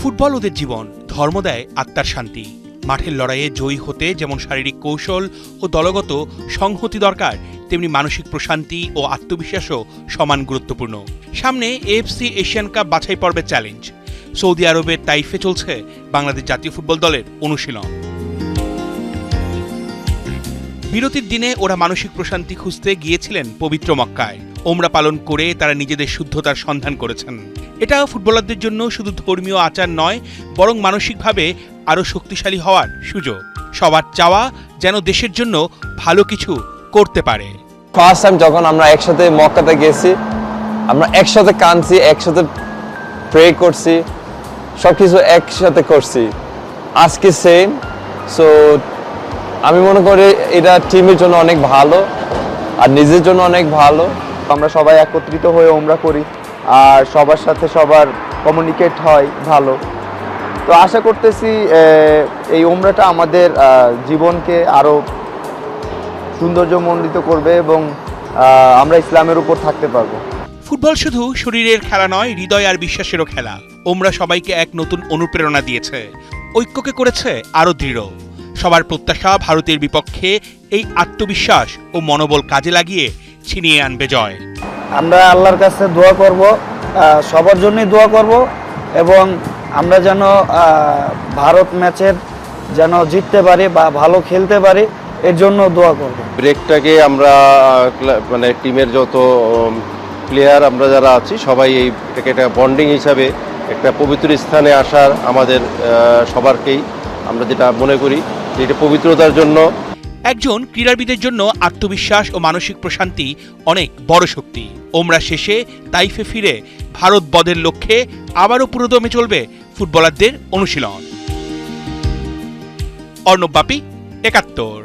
Football ওদের জীবন, ধর্ম দেয় আত্মার শান্তি। মাঠের লড়াইয়ে জয়ী হতে যেমন শারীরিক কৌশল ও দলগত সংহতি দরকার, তেমনি মানসিক প্রশান্তি ও আত্মবিশ্বাসও সমান গুরুত্বপূর্ণ। সামনে এএফসি এশিয়ান কাপ বাছাই পর্বের চ্যালেঞ্জ। সৌদি আরবের তাইফে চলছে বাংলাদেশ জাতীয় ফুটবল দলের অনুশীলন। বিরতির দিনে ওরা মানসিক প্রশান্তি খুঁজতে গিয়েছিলেন পবিত্র মক্কায়। ওমরা পালন করে তারা নিজেদের শুদ্ধতার সন্ধান করেছেন। এটা ফুটবলারদের জন্য শুধু ধর্মীয় আচার নয়, বরং মানসিকভাবে আরও শক্তিশালী হওয়ার সুযোগ। সবার চাওয়া যেন দেশের জন্য ভালো কিছু করতে পারে। ফার্স্ট টাইম যখন আমরা একসাথে মক্কাতে গেছি, আমরা একসাথে কাঁদছি, একসাথে প্রে করছি, সবকিছু একসাথে করছি। আজকে সেম। সো আমি মনে করি এটা টিমের জন্য অনেক ভালো আর নিজের জন্য অনেক ভালো। আমরা সবাই একত্রিত হয়ে ওমরা করি আর সবার সাথে সবার কমিউনিকেট হয় ভালো। তো আশা করতেছি এই ওমরাটা আমাদের জীবনকে আরও সৌন্দর্যমণ্ডিত করবে এবং আমরা ইসলামের উপর থাকতে পারবো। ফুটবল শুধু শরীরের খেলা নয়, হৃদয় আর বিশ্বাসেরও খেলা। ওমরা সবাইকে এক নতুন অনুপ্রেরণা দিয়েছে, ঐক্যকে করেছে আরও দৃঢ়। সবার প্রত্যাশা ভারতের বিপক্ষে এই আত্মবিশ্বাস ও মনোবল কাজে লাগিয়ে ছিনিয়ে আনবে জয়। আমরা আল্লাহর কাছে দোয়া করব, সবার জন্যই দোয়া করব এবং আমরা যেন ভারত ম্যাচের যেন জিততে পারি বা ভালো খেলতে পারি, এর জন্য দোয়া করব। ব্রেকটাকে আমরা মানে টিমের যত প্লেয়ার আমরা যারা আছি সবাই এইটাকে একটা বন্ডিং হিসাবে একটা পবিত্র স্থানে আসার আমাদের সবারকেই আমরা যেটা মনে করি যে এটা পবিত্রতার জন্য। একজন ক্রীড়াবিদের জন্য আত্মবিশ্বাস ও মানসিক প্রশান্তি অনেক বড় শক্তি। ওমরা শেষে তাইফে ফিরে ভারত বধের লক্ষ্যে আবারও পুরোদমে চলবে ফুটবলারদের অনুশীলন। অর্ণব বাপি, ৭১।